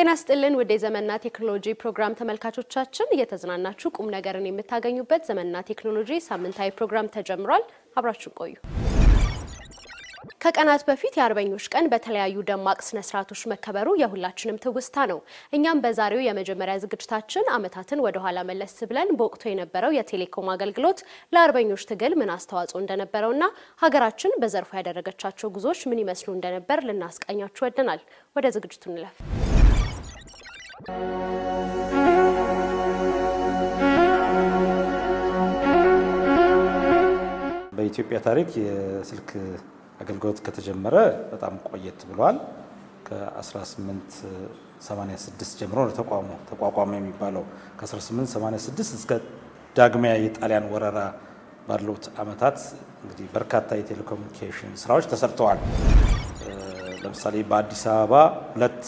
ጤና ይስጥልን ወደ ዘመንና ቴክኖሎጂ ፕሮግራም ተመልካቾቻችን እየተዝናናችሁ ቁም ነገርን የምታገኙበት ዘመንና ቴክኖሎጂ ሳምንታዊ ፕሮግራም ተጀምሯል አብራችሁ ቆዩ ከቀናት በፊት የአርበኞች ቀን በተለያዩ ደማቅ ስነ ስርዓቶች መከበሩ የሁላችንም ትውስታ ነው እኛም በዛሬው የመጀመሪያ ዝግጅታችን አመታትን ወደ ኋላ መለስ ብለን በወቅቱ የነበረው የቴሌኮም አገልግሎት ለአርበኞች ትግል ምን አስተዋጽኦ እንደነበረውና ሀገራችን በዘርፉ ያደረገቻቸው ጉዞዎች ምን ይመስሉ እንደነበር ልናስቃኛችሁ ወደናል ወደ ዝግጅቱ እንለፍ በኢትዮጵያ ታሪክ የስልክ አገልግሎት ከተጀመረ በጣም ቆየት ብሏል ከ1886 ጀምሮ ተቋቋመ የሚባለው ከ1886 እስከ ዳግማዊ የጣሊያን ወረራ ባሉት አመታት እንግዲህ በርካታ የቴሌኮሙኒኬሽን ስራዎች ተሰርተዋል ለምሳሌ በአዲስ አበባ ሁለት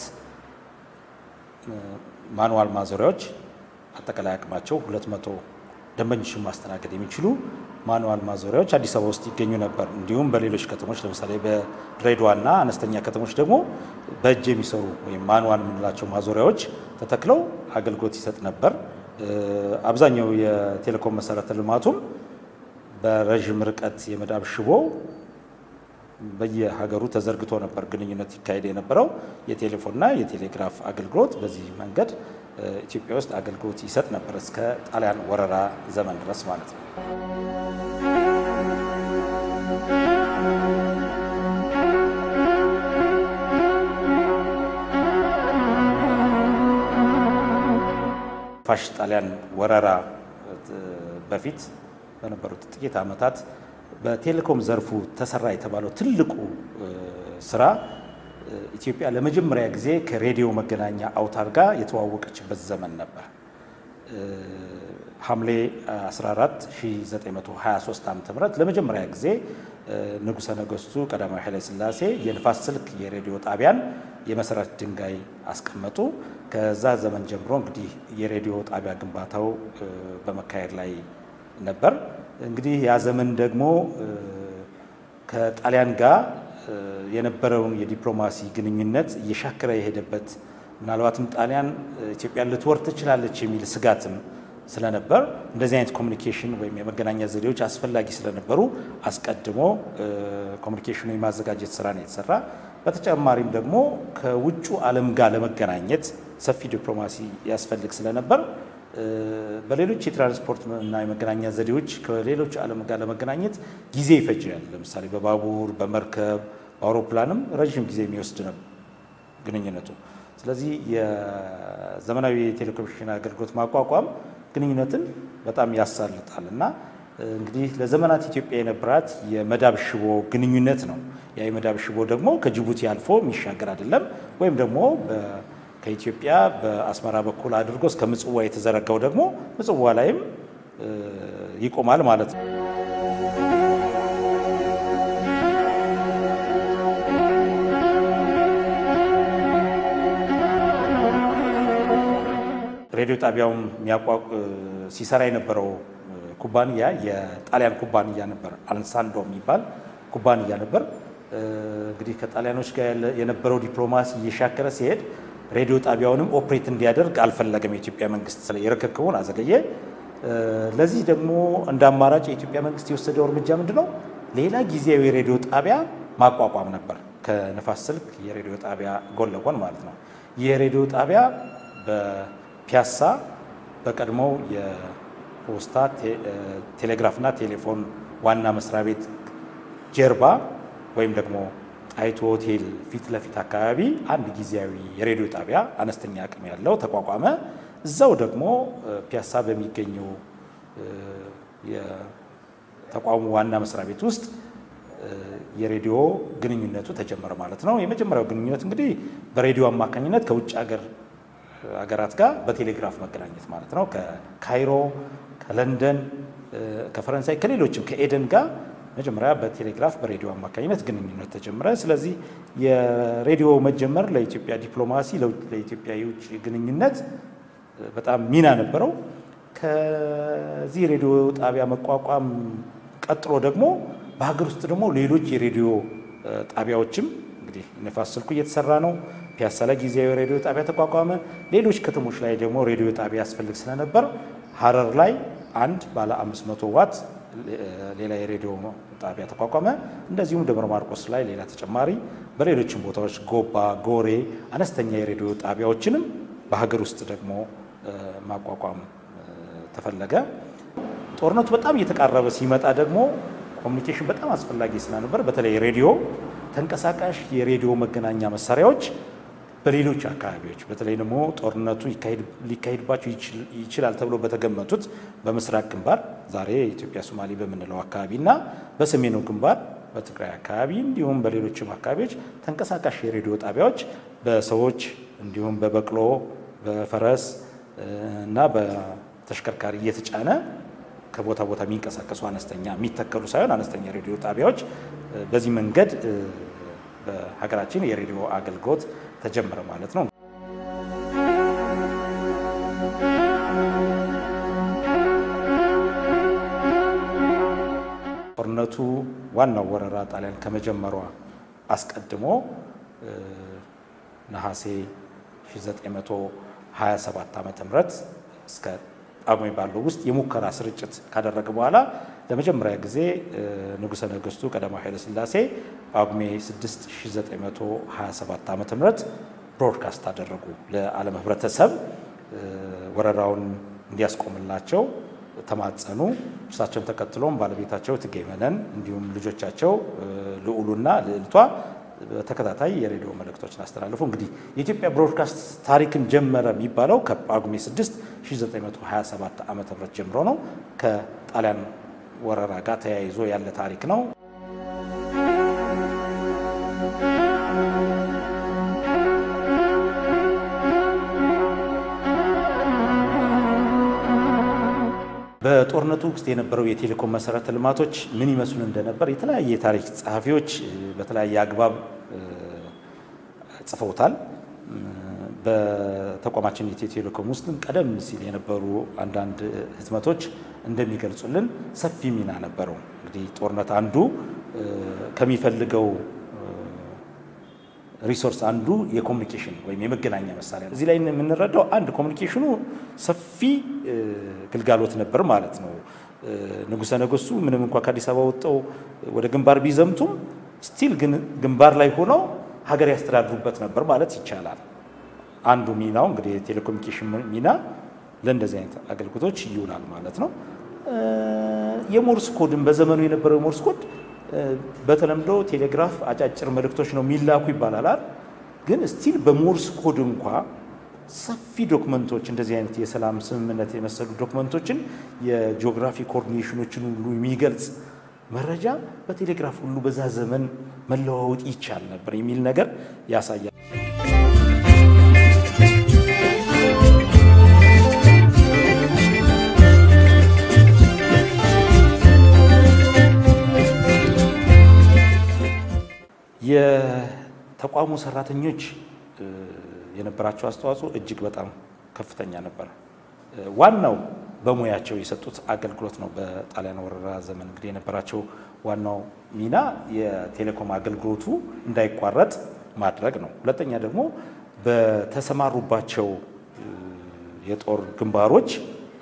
ማኑዋል ማዞሪያዎች አጠቃላይ አቅማቸው 200 ደንበኞችን ማስተናገድ የሚችሉ ማኑዋል ማዞሪያዎች አዲስ አበባ ውስጥ ይገኙ ነበር እንዲሁም በሌሎች ከተሞች ለምሳሌ በድሬዳዋና አነስተኛ ከተሞች ደግሞ በእጅ የሚሰሩ ወይ ማኑዋል ምንላቸው ማዞሪያዎች ተተክለው አገልግሎት ይሰጥ ነበር አብዛኛው የቴሌኮም መሰረተ ልማቱም በረጅም ርቀት የመዳብ ሽቦ በየሀገሩ ተዘርግቶ ነበር ግንኙነት ይካሄድ የነበረው የቴሌፎንና የቴሌግራፍ አገልግሎት በዚህ መንገድ ኢትዮጵያ ውስጥ አገልግሎት ይሰጥ ነበር እስከ ጣሊያን ወረራ ዘመን ድረስ ማለት ነው ፋሽስት ጣሊያን ወረራ በፊት በነበሩት ጥቂት አመታት በቴሌኮም ዘርፉ ተሰራ የተባለው ትልቁ ስራ ኢትዮጵያ ለመጀመሪያ ጊዜ ከሬዲዮ መገናኛ አውታር ጋር የተዋወቀችበት ዘመን ነበር ሐምሌ 14 1923 ዓ.ም ለመጀመሪያ ጊዜ ንጉሠ ነገሥቱ ቀዳማዊ ኃይለ ሥላሴ የንፋስ ስልክ የሬዲዮ ጣቢያን የመሰረት ድንጋይ አስቀመጡ ከዛ ዘመን ጀምሮ እንግዲህ የሬዲዮ ጣቢያ ግንባታው በመካሄድ ላይ ነበር እንግዲህ ያ ዘመን ደግሞ ከጣሊያን ጋር የነበረውን የዲፕሎማሲ ግንኙነት እየሻከረ የሄደበት ምናልባትም ጣሊያን ኢትዮጵያን ልትወር ትችላለች የሚል ስጋትም ስለነበር እንደዚህ አይነት ኮሙኒኬሽን ወይም የመገናኛ ዘዴዎች አስፈላጊ ስለነበሩ አስቀድሞ ኮሙኒኬሽኑ የማዘጋጀት ስራ ነው የተሰራ በተጨማሪም ደግሞ ከውጭ ዓለም ጋር ለመገናኘት ሰፊ ዲፕሎማሲ ያስፈልግ ስለነበር በሌሎች የትራንስፖርት እና የመገናኛ ዘዴዎች ከሌሎች ዓለም ጋር ለመገናኘት ጊዜ ይፈጃል ለምሳሌ በባቡር በመርከብ በአውሮፕላንም ረጅም ጊዜ የሚወስድ ነው ግንኙነቱ ስለዚህ የዘመናዊ ቴሌኮሙኒኬሽን አገልግሎት ማቋቋም ግንኙነትን በጣም ያሳልጣልና እንግዲህ ለዘመናት ኢትዮጵያ የነበራት የመዳብ ሽቦ ግንኙነት ነው ያ የመዳብ ሽቦ ደግሞ ከጅቡቲ አልፎ የሚሻገር አይደለም ወይም ደግሞ ከኢትዮጵያ በአስመራ በኩል አድርጎ እስከ ምጽዋ የተዘረጋው ደግሞ ምጽዋ ላይም ይቆማል ማለት ነው ሬዲዮ ጣቢያውን ሲሰራ የነበረው ኩባንያ የጣሊያን ኩባንያ ነበር አልሳንዶ የሚባል ኩባንያ ነበር እንግዲህ ከጣሊያኖች ጋር የነበረው ዲፕሎማሲ እየሻከረ ሲሄድ ሬዲዮ ጣቢያውንም ኦፕሬት እንዲያደርግ አልፈለገም የኢትዮጵያ መንግስት የረከከውን አዘገየ ለዚህ ደግሞ እንደ አማራጭ የኢትዮጵያ መንግስት የወሰደው እርምጃ ምንድነው ሌላ ጊዜያዊ ሬዲዮ ጣቢያ ማቋቋም ነበር ከነፋስ ስልክ የሬዲዮ ጣቢያ ጎን ለጎን ማለት ነው የሬዲዮ ጣቢያ በፒያሳ በቀድሞው የፖስታ ቴሌግራፍና ቴሌፎን ዋና መስሪያ ቤት ጀርባ ወይም ደግሞ ጣይቱ ሆቴል ፊት ለፊት አካባቢ አንድ ጊዜያዊ የሬዲዮ ጣቢያ አነስተኛ አቅም ያለው ተቋቋመ እዛው ደግሞ ፒያሳ በሚገኘው የተቋሙ ዋና መስሪያ ቤት ውስጥ የሬዲዮ ግንኙነቱ ተጀመረ ማለት ነው የመጀመሪያው ግንኙነት እንግዲህ በሬዲዮ አማካኝነት ከውጭ ሀገራት ጋር በቴሌግራፍ መገናኘት ማለት ነው ከካይሮ ከለንደን ከፈረንሳይ ከሌሎችም ከኤደን ጋር መጀመሪያ በቴሌግራፍ በሬዲዮ አማካኝነት ግንኙነት ተጀመረ ስለዚህ የሬዲዮ መጀመር ለኢትዮጵያ ዲፕሎማሲ ለኢትዮጵያ የውጭ ግንኙነት በጣም ሚና ነበረው ከዚህ ሬዲዮ ጣቢያ መቋቋም ቀጥሎ ደግሞ በሀገር ውስጥ ደግሞ ሌሎች የሬዲዮ ጣቢያዎችም እንግዲህ ንፋስ ስልኩ እየተሰራ ነው። ፒያሳ ላይ ጊዜያዊ ሬዲዮ ጣቢያ ተቋቋመ። ሌሎች ከተሞች ላይ ደግሞ ሬዲዮ ጣቢያ ያስፈልግ ስለነበር ሐረር ላይ አንድ ባለ 500 ዋት ሌላ የሬዲዮ ጣቢያ ተቋቋመ። እንደዚሁም ደብረ ማርቆስ ላይ ሌላ ተጨማሪ፣ በሌሎችም ቦታዎች ጎባ፣ ጎሬ አነስተኛ የሬዲዮ ጣቢያዎችንም በሀገር ውስጥ ደግሞ ማቋቋም ተፈለገ። ጦርነቱ በጣም እየተቃረበ ሲመጣ ደግሞ ኮሙኒኬሽን በጣም አስፈላጊ ስለነበር በተለይ ሬዲዮ፣ ተንቀሳቃሽ የሬዲዮ መገናኛ መሳሪያዎች በሌሎች አካባቢዎች በተለይ ደግሞ ጦርነቱ ሊካሄድባቸው ይችላል ተብሎ በተገመቱት በምስራቅ ግንባር ዛሬ ኢትዮጵያ ሶማሌ በምንለው አካባቢና በሰሜኑ ግንባር በትግራይ አካባቢ እንዲሁም በሌሎችም አካባቢዎች ተንቀሳቃሽ የሬዲዮ ጣቢያዎች በሰዎች እንዲሁም በበቅሎ በፈረስ እና በተሽከርካሪ እየተጫነ ከቦታ ቦታ የሚንቀሳቀሱ አነስተኛ የሚተከሉ ሳይሆን አነስተኛ ሬዲዮ ጣቢያዎች በዚህ መንገድ በሀገራችን የሬዲዮ አገልግሎት ተጀመረ ማለት ነው። ጦርነቱ ዋናው ወረራ ጣሊያን ከመጀመሯ አስቀድሞ ነሐሴ 1927 ዓ.ም እስከ ጳጉሜ ባለው ውስጥ የሙከራ ስርጭት ካደረገ በኋላ ለመጀመሪያ ጊዜ ንጉሠ ነገሥቱ ቀዳማዊ ኃይለ ሥላሴ ጳጉሜ 6 1927 ዓ.ም ብሮድካስት አደረጉ ለዓለም ህብረተሰብ ወረራውን እንዲያስቆምላቸው ተማጸኑ። እርሳቸውን ተከትሎም ባለቤታቸው እቴጌ መነን እንዲሁም ልጆቻቸው ልዑሉና ልዕልቷ በተከታታይ የሬዲዮ መልእክቶችን አስተላልፉ። እንግዲህ የኢትዮጵያ ብሮድካስት ታሪክን ጀመረ የሚባለው ከጳጉሜ 6 1927 ዓ.ም ጀምሮ ነው። ከጣሊያን ወረራ ጋር ተያይዞ ያለ ታሪክ ነው። በጦርነቱ ውስጥ የነበረው የቴሌኮም መሰረተ ልማቶች ምን ይመስሉ እንደነበር የተለያየ የታሪክ ጸሐፊዎች በተለያየ አግባብ ጽፈውታል። በተቋማችን የኢትዮ ቴሌኮም ውስጥ ቀደም ሲል የነበሩ አንዳንድ ህትመቶች እንደሚገልጹልን ሰፊ ሚና ነበረው። እንግዲህ ጦርነት አንዱ ከሚፈልገው ሪሶርስ አንዱ የኮሙኒኬሽን ወይም የመገናኛ መሳሪያ ነው። እዚህ ላይ የምንረዳው አንድ ኮሙኒኬሽኑ ሰፊ ግልጋሎት ነበር ማለት ነው። ንጉሠ ነገሥቱ ምንም እንኳን ከአዲስ አበባ ወጥተው ወደ ግንባር ቢዘምቱም ስቲል ግን ግንባር ላይ ሆነው ሀገር ያስተዳድሩበት ነበር ማለት ይቻላል። አንዱ ሚናው እንግዲህ የቴሌኮሙኒኬሽን ሚና ለእንደዚህ አይነት አገልግሎቶች ይውላል ማለት ነው። የሞርስ ኮድን በዘመኑ የነበረው የሞርስ ኮድ በተለምዶ ቴሌግራፍ አጫጭር መልእክቶች ነው የሚላኩ ይባላል። ግን ስቲል በሞርስ ኮድ እንኳን ሰፊ ዶክመንቶች እንደዚህ አይነት የሰላም ስምምነት የመሰሉ ዶክመንቶችን የጂኦግራፊ ኮኦርዲኔሽኖችን ሁሉ የሚገልጽ መረጃ በቴሌግራፍ ሁሉ በዛ ዘመን መለዋወጥ ይቻል ነበር የሚል ነገር ያሳያል። የተቋሙ ሰራተኞች የነበራቸው አስተዋጽኦ እጅግ በጣም ከፍተኛ ነበር። ዋናው በሙያቸው የሰጡት አገልግሎት ነው። በጣሊያን ወረራ ዘመን እንግዲህ የነበራቸው ዋናው ሚና የቴሌኮም አገልግሎቱ እንዳይቋረጥ ማድረግ ነው። ሁለተኛ ደግሞ በተሰማሩባቸው የጦር ግንባሮች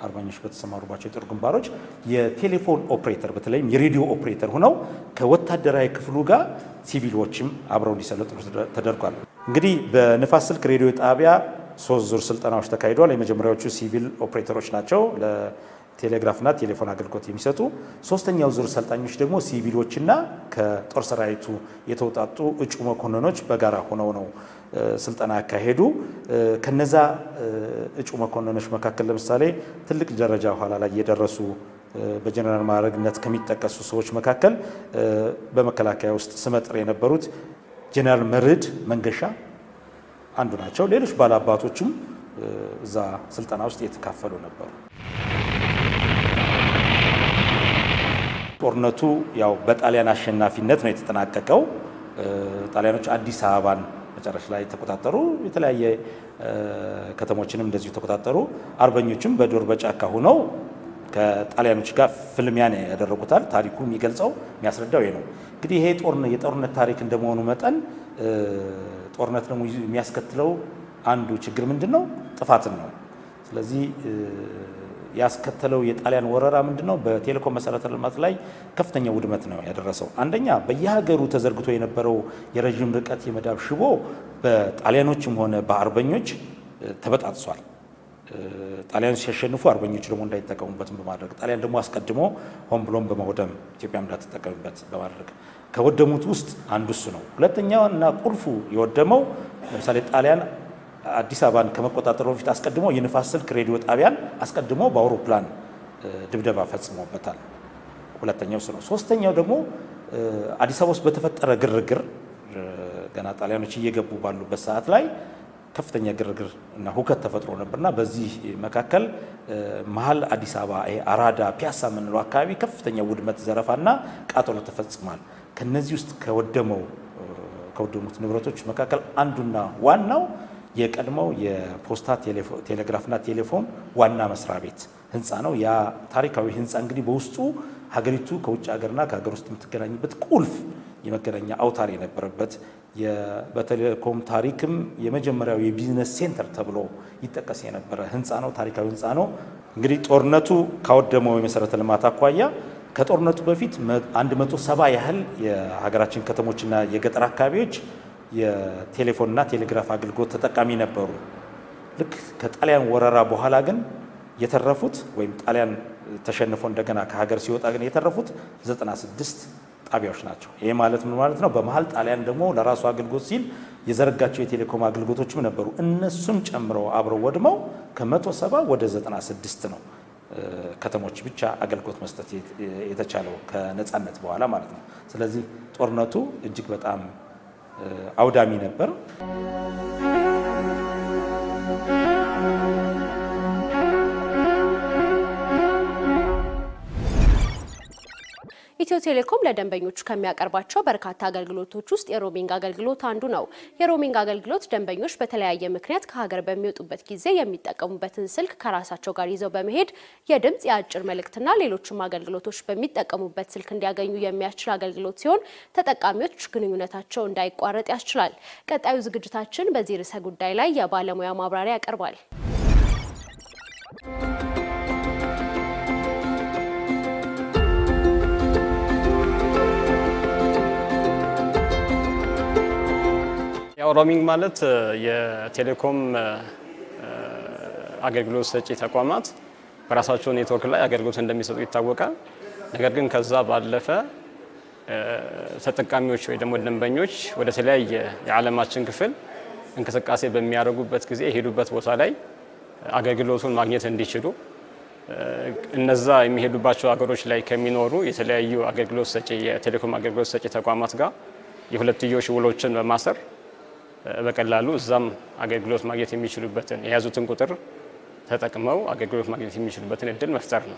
አርበኞች በተሰማሩባቸው የጦር ግንባሮች የቴሌፎን ኦፕሬተር በተለይም የሬዲዮ ኦፕሬተር ሆነው ከወታደራዊ ክፍሉ ጋር ሲቪሎችም አብረው እንዲሰለጥኑ ተደርጓል። እንግዲህ በንፋስ ስልክ ሬዲዮ ጣቢያ 3 ዙር ስልጠናዎች ተካሂደዋል። የመጀመሪያዎቹ ሲቪል ኦፕሬተሮች ናቸው ለቴሌግራፍና ቴሌፎን አገልግሎት የሚሰጡ። ሶስተኛው ዙር ሰልጣኞች ደግሞ ሲቪሎችና ከጦር ሰራዊቱ የተውጣጡ እጩ መኮንኖች በጋራ ሆነው ነው ስልጠና ያካሄዱ። ከነዛ እጩ መኮንኖች መካከል ለምሳሌ ትልቅ ደረጃ ኋላ ላይ የደረሱ በጀነራል ማዕረግነት ከሚጠቀሱ ሰዎች መካከል በመከላከያ ውስጥ ስመጥር የነበሩት ጀነራል መርዕድ መንገሻ አንዱ ናቸው። ሌሎች ባላባቶችም እዛ ስልጠና ውስጥ የተካፈሉ ነበሩ። ጦርነቱ ያው በጣሊያን አሸናፊነት ነው የተጠናቀቀው። ጣሊያኖች አዲስ አበባን መጨረሻ ላይ ተቆጣጠሩ። የተለያየ ከተሞችንም እንደዚሁ ተቆጣጠሩ። አርበኞችም በዱር በጫካ ሆነው ከጣሊያኖች ጋር ፍልሚያን ያደረጉታል። ታሪኩ የሚገልጸው የሚያስረዳው ይሄ ነው። እንግዲህ ይሄ የጦርነት ታሪክ እንደመሆኑ መጠን ጦርነት ደግሞ የሚያስከትለው አንዱ ችግር ምንድነው? ጥፋትን ነው። ስለዚህ ያስከተለው የጣሊያን ወረራ ምንድነው? በቴሌኮም መሰረተ ልማት ላይ ከፍተኛ ውድመት ነው ያደረሰው። አንደኛ በየሀገሩ ተዘርግቶ የነበረው የረጅም ርቀት የመዳብ ሽቦ በጣሊያኖችም ሆነ በአርበኞች ተበጣጥሷል። ጣሊያኖች ሲያሸንፉ አርበኞች ደግሞ እንዳይጠቀሙበት በማድረግ ጣሊያን ደግሞ አስቀድሞ ሆን ብሎም በመውደም ኢትዮጵያ እንዳትጠቀምበት በማድረግ ከወደሙት ውስጥ አንዱ እሱ ነው። ሁለተኛው እና ቁልፉ የወደመው ለምሳሌ ጣሊያን አዲስ አበባን ከመቆጣጠሩ በፊት አስቀድሞ የንፋስ ስልክ ሬዲዮ ጣቢያን አስቀድሞ በአውሮፕላን ድብደባ ፈጽሞበታል። ሁለተኛው እሱ ነው። ሶስተኛው ደግሞ አዲስ አበባ ውስጥ በተፈጠረ ግርግር ገና ጣሊያኖች እየገቡ ባሉበት ሰዓት ላይ ከፍተኛ ግርግር እና ሁከት ተፈጥሮ ነበርና በዚህ መካከል መሃል አዲስ አበባ አራዳ ፒያሳ ምንለው አካባቢ ከፍተኛ ውድመት ዘረፋና ቃጠሎ ተፈጽሟል። ከነዚህ ውስጥ ከወደሙት ንብረቶች መካከል አንዱና ዋናው የቀድሞው የፖስታ ቴሌግራፍና ቴሌፎን ዋና መስሪያ ቤት ህንፃ ነው። ያ ታሪካዊ ህንፃ እንግዲህ በውስጡ ሀገሪቱ ከውጭ ሀገርና ከሀገር ውስጥ የምትገናኝበት ቁልፍ የመገናኛ አውታር የነበረበት በቴሌኮም ታሪክም የመጀመሪያው የቢዝነስ ሴንተር ተብሎ ይጠቀስ የነበረ ህንፃ ነው። ታሪካዊ ህንፃ ነው። እንግዲህ ጦርነቱ ካወደመው የመሰረተ ልማት አኳያ ከጦርነቱ በፊት 170 ያህል የሀገራችን ከተሞችና የገጠር አካባቢዎች የቴሌፎንና ቴሌግራፍ አገልግሎት ተጠቃሚ ነበሩ። ልክ ከጣሊያን ወረራ በኋላ ግን የተረፉት ወይም ጣሊያን ተሸንፎ እንደገና ከሀገር ሲወጣ ግን የተረፉት 96 ጣቢያዎች ናቸው። ይሄ ማለት ምን ማለት ነው? በመሃል ጣሊያን ደግሞ ለራሱ አገልግሎት ሲል የዘረጋቸው የቴሌኮም አገልግሎቶችም ነበሩ። እነሱም ጨምረው አብረው ወድመው ከ170 ወደ 96 ነው ከተሞች ብቻ አገልግሎት መስጠት የተቻለው ከነጻነት በኋላ ማለት ነው። ስለዚህ ጦርነቱ እጅግ በጣም አውዳሚ ነበር። ኢትዮ ቴሌኮም ለደንበኞቹ ከሚያቀርባቸው በርካታ አገልግሎቶች ውስጥ የሮሚንግ አገልግሎት አንዱ ነው። የሮሚንግ አገልግሎት ደንበኞች በተለያየ ምክንያት ከሀገር በሚወጡበት ጊዜ የሚጠቀሙበትን ስልክ ከራሳቸው ጋር ይዘው በመሄድ የድምጽ፣ የአጭር መልእክትና ሌሎችም አገልግሎቶች በሚጠቀሙበት ስልክ እንዲያገኙ የሚያስችል አገልግሎት ሲሆን ተጠቃሚዎች ግንኙነታቸው እንዳይቋረጥ ያስችላል። ቀጣዩ ዝግጅታችን በዚህ ርዕሰ ጉዳይ ላይ የባለሙያ ማብራሪያ ያቀርባል። ሮሚንግ ማለት የቴሌኮም አገልግሎት ሰጪ ተቋማት በራሳቸው ኔትወርክ ላይ አገልግሎት እንደሚሰጡ ይታወቃል። ነገር ግን ከዛ ባለፈ ተጠቃሚዎች ወይ ደግሞ ደንበኞች ወደ ተለያየ የዓለማችን ክፍል እንቅስቃሴ በሚያደርጉበት ጊዜ የሄዱበት ቦታ ላይ አገልግሎቱን ማግኘት እንዲችሉ እነዛ የሚሄዱባቸው ሀገሮች ላይ ከሚኖሩ የተለያዩ አገልግሎት ሰጪ የቴሌኮም አገልግሎት ሰጪ ተቋማት ጋር የሁለትዮሽ ውሎችን በማሰር በቀላሉ እዛም አገልግሎት ማግኘት የሚችሉበትን የያዙትን ቁጥር ተጠቅመው አገልግሎት ማግኘት የሚችሉበትን እድል መፍጠር ነው።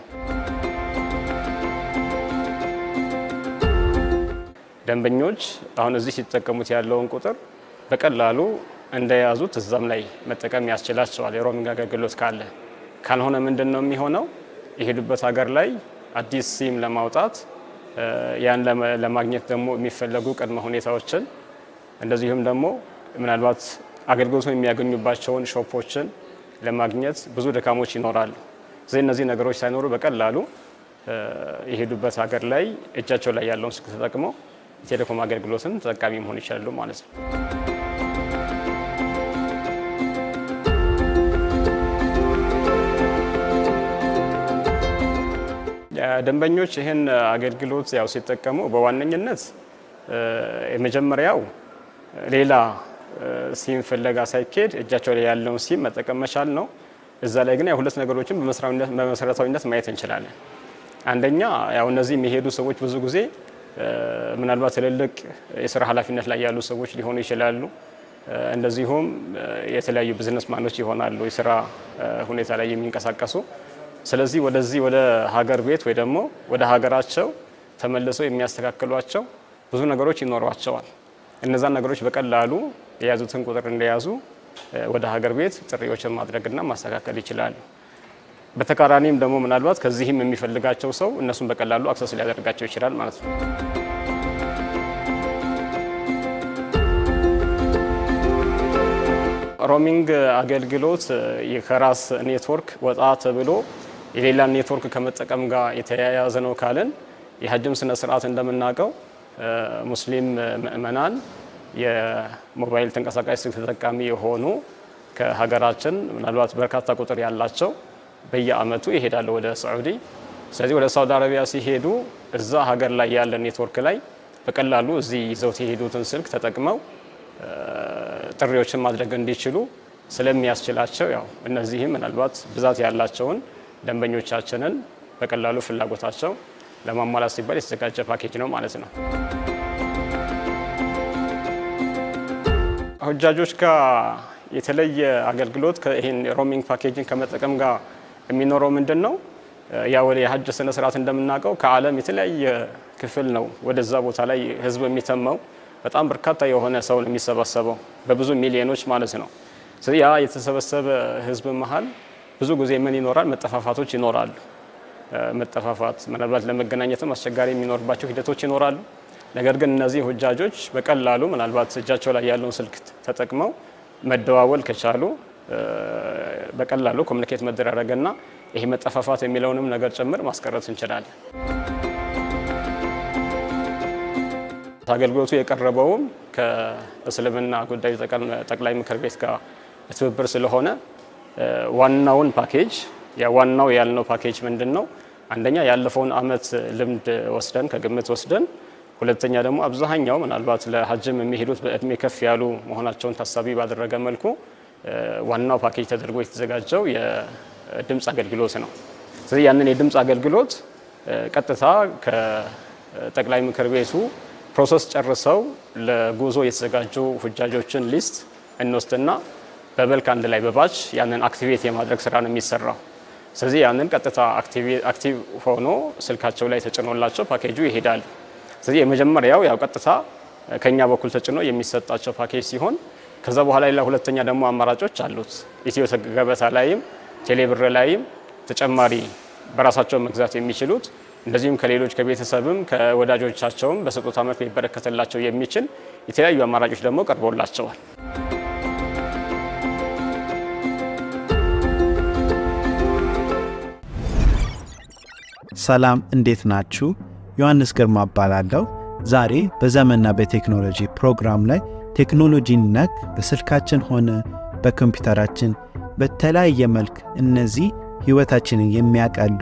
ደንበኞች አሁን እዚህ ሲጠቀሙት ያለውን ቁጥር በቀላሉ እንደያዙት እዛም ላይ መጠቀም ያስችላቸዋል። የሮሚንግ አገልግሎት ካለ ካልሆነ ምንድነው የሚሆነው? የሄዱበት ሀገር ላይ አዲስ ሲም ለማውጣት ያን ለማግኘት ደግሞ የሚፈለጉ ቅድመ ሁኔታዎችን እንደዚሁም ደግሞ ምናልባት አገልግሎቱን የሚያገኙባቸውን ሾፖችን ለማግኘት ብዙ ድካሞች ይኖራሉ። እነዚህ ነገሮች ሳይኖሩ በቀላሉ የሄዱበት ሀገር ላይ እጃቸው ላይ ያለውን ስልክ ተጠቅመው የቴሌኮም አገልግሎትን ተጠቃሚ መሆን ይችላሉ ማለት ነው። ደንበኞች ይህን አገልግሎት ያው ሲጠቀሙ በዋነኝነት የመጀመሪያው ሌላ ሲም ፍለጋ ሳይኬድ እጃቸው ላይ ያለውን ሲም መጠቀም መቻል ነው። እዛ ላይ ግን ሁለት ነገሮችን በመሰረታዊነት ማየት እንችላለን። አንደኛ ያው እነዚህ የሚሄዱ ሰዎች ብዙ ጊዜ ምናልባት ትልልቅ የሥራ ኃላፊነት ላይ ያሉ ሰዎች ሊሆኑ ይችላሉ። እንደዚሁም የተለያዩ ቢዝነስማኖች ይሆናሉ የሥራ ሁኔታ ላይ የሚንቀሳቀሱ። ስለዚህ ወደዚህ ወደ ሀገር ቤት ወይ ደግሞ ወደ ሀገራቸው ተመልሰው የሚያስተካክሏቸው ብዙ ነገሮች ይኖሯቸዋል። እነዛን ነገሮች በቀላሉ የያዙትን ቁጥር እንደያዙ ወደ ሀገር ቤት ጥሪዎችን ማድረግና ማስተካከል ይችላሉ። በተቃራኒም ደግሞ ምናልባት ከዚህም የሚፈልጋቸው ሰው እነሱን በቀላሉ አክሰስ ሊያደርጋቸው ይችላል ማለት ነው። ሮሚንግ አገልግሎት የከራስ ኔትወርክ ወጣ ተብሎ የሌላ ኔትወርክ ከመጠቀም ጋር የተያያዘ ነው ካለን የሐጅም ስነ ስርዓት እንደምናውቀው ሙስሊም ምእመናን የሞባይል ተንቀሳቃሽ ስልክ ተጠቃሚ የሆኑ ከሀገራችን ምናልባት በርካታ ቁጥር ያላቸው በየአመቱ ይሄዳሉ ወደ ሳዑዲ። ስለዚህ ወደ ሳውዲ አረቢያ ሲሄዱ እዛ ሀገር ላይ ያለ ኔትወርክ ላይ በቀላሉ እዚህ ይዘው የሄዱትን ስልክ ተጠቅመው ጥሪዎችን ማድረግ እንዲችሉ ስለሚያስችላቸው ያው እነዚህም ምናልባት ብዛት ያላቸውን ደንበኞቻችንን በቀላሉ ፍላጎታቸው ለማሟላት ሲባል የተዘጋጀ ፓኬጅ ነው ማለት ነው። ሁጃጆች ጋር የተለየ አገልግሎት ከይሄን ሮሚንግ ፓኬጅን ከመጠቀም ጋር የሚኖረው ምንድነው? ያው ወደ ሐጅ ስነ ስርዓት እንደምናውቀው ከዓለም የተለያየ ክፍል ነው ወደዛ ቦታ ላይ ህዝብ የሚተመው በጣም በርካታ የሆነ ሰው ነው የሚሰበሰበው በብዙ ሚሊዮኖች ማለት ነው። ስለዚህ ያ የተሰበሰበ ህዝብ መሃል ብዙ ጊዜ ምን ይኖራል? መጠፋፋቶች ይኖራሉ። መጠፋፋት ምናልባት ለመገናኘትም አስቸጋሪ የሚኖርባቸው ሂደቶች ይኖራሉ። ነገር ግን እነዚህ ሁጃጆች በቀላሉ ምናልባት እጃቸው ላይ ያለውን ስልክ ተጠቅመው መደዋወል ከቻሉ በቀላሉ ኮሙኒኬት መደራረግና ይሄ መጠፋፋት የሚለውንም ነገር ጭምር ማስቀረት እንችላለን። አገልግሎቱ የቀረበውም ከእስልምና ጉዳይ ጠቅላይ ምክር ቤት ጋር ትብብር ስለሆነ ዋናውን ፓኬጅ ዋናው ያልነው ፓኬጅ ምንድነው? አንደኛ ያለፈውን አመት ልምድ ወስደን ከግምት ወስደን፣ ሁለተኛ ደግሞ አብዛኛው ምናልባት ለሐጅም የሚሄዱት በእድሜ ከፍ ያሉ መሆናቸውን ታሳቢ ባደረገ መልኩ ዋናው ፓኬጅ ተደርጎ የተዘጋጀው የድምጽ አገልግሎት ነው። ስለዚህ ያንን የድምጽ አገልግሎት ቀጥታ ከጠቅላይ ምክር ቤቱ ፕሮሰስ ጨርሰው ለጉዞ የተዘጋጁ ሁጃጆችን ሊስት እንወስድና በበልክ አንድ ላይ በባች ያንን አክቲቬት የማድረግ ስራ ነው የሚሰራው። ስለዚህ ያንን ቀጥታ አክቲቭ ሆኖ ስልካቸው ላይ ተጭኖላቸው ፓኬጁ ይሄዳል። ስለዚህ የመጀመሪያው ያው ቀጥታ ከኛ በኩል ተጭኖ የሚሰጣቸው ፓኬጅ ሲሆን ከዛ በኋላ ሌላ ሁለተኛ ደግሞ አማራጮች አሉት። ኢትዮ ገበታ ላይም ቴሌብር ላይም ተጨማሪ በራሳቸው መግዛት የሚችሉት እንደዚህም ከሌሎች ከቤተሰብም ከወዳጆቻቸውም በስጦታ መልክ ሊበረከተላቸው የሚችል የተለያዩ አማራጮች ደግሞ ቀርቦላቸዋል። ሰላም እንዴት ናችሁ? ዮሐንስ ግርማ እባላለሁ። ዛሬ በዘመንና በቴክኖሎጂ ፕሮግራም ላይ ቴክኖሎጂን ነክ በስልካችን ሆነ በኮምፒውተራችን በተለያየ መልክ እነዚህ ህይወታችንን የሚያቀሉ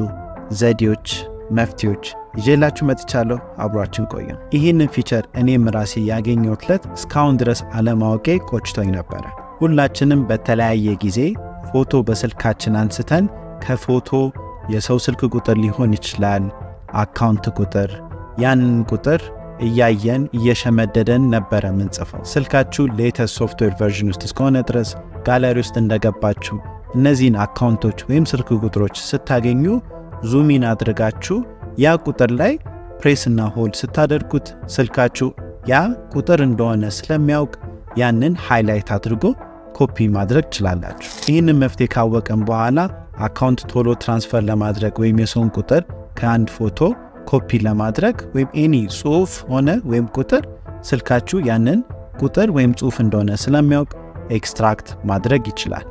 ዘዴዎች መፍትሄዎች ይዤላችሁ መጥቻለሁ። አብራችን ቆዩ። ይህንን ፊቸር እኔም ራሴ ያገኘሁት እስካሁን ድረስ አለማወቄ ቆጭቶኝ ነበር። ሁላችንም በተለያየ ጊዜ ፎቶ በስልካችን አንስተን ከፎቶ የሰው ስልክ ቁጥር ሊሆን ይችላል፣ አካውንት ቁጥር፣ ያንን ቁጥር እያየን እየሸመደደን ነበር ምንጽፈው። ስልካችሁ ሌተስት ሶፍትዌር ቨርዥን ውስጥ እስከሆነ ድረስ ጋለሪ ውስጥ እንደገባችሁ እነዚህን አካውንቶች ወይም ስልክ ቁጥሮች ስታገኙ ዙም ኢን አድርጋችሁ ያ ቁጥር ላይ ፕሬስ እና ሆልድ ስታደርጉት ስልካችሁ ያ ቁጥር እንደሆነ ስለሚያውቅ ያንን ሃይላይት አድርጎ ኮፒ ማድረግ ትችላላችሁ። ይህንን መፍትሄ ካወቀን በኋላ አካውንት ቶሎ ትራንስፈር ለማድረግ ወይም የሰውን ቁጥር ከአንድ ፎቶ ኮፒ ለማድረግ ወይም ኤኒ ጽሁፍ ሆነ ወይም ቁጥር ስልካችሁ ያንን ቁጥር ወይም ጽሁፍ እንደሆነ ስለሚያውቅ ኤክስትራክት ማድረግ ይችላል።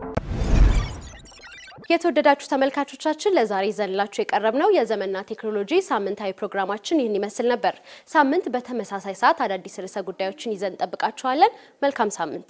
የተወደዳችሁ ተመልካቾቻችን ለዛሬ ይዘንላችሁ የቀረብነው የዘመንና ቴክኖሎጂ ሳምንታዊ ፕሮግራማችን ይህን ይመስል ነበር። ሳምንት በተመሳሳይ ሰዓት አዳዲስ ርዕሰ ጉዳዮችን ይዘን እንጠብቃችኋለን። መልካም ሳምንት።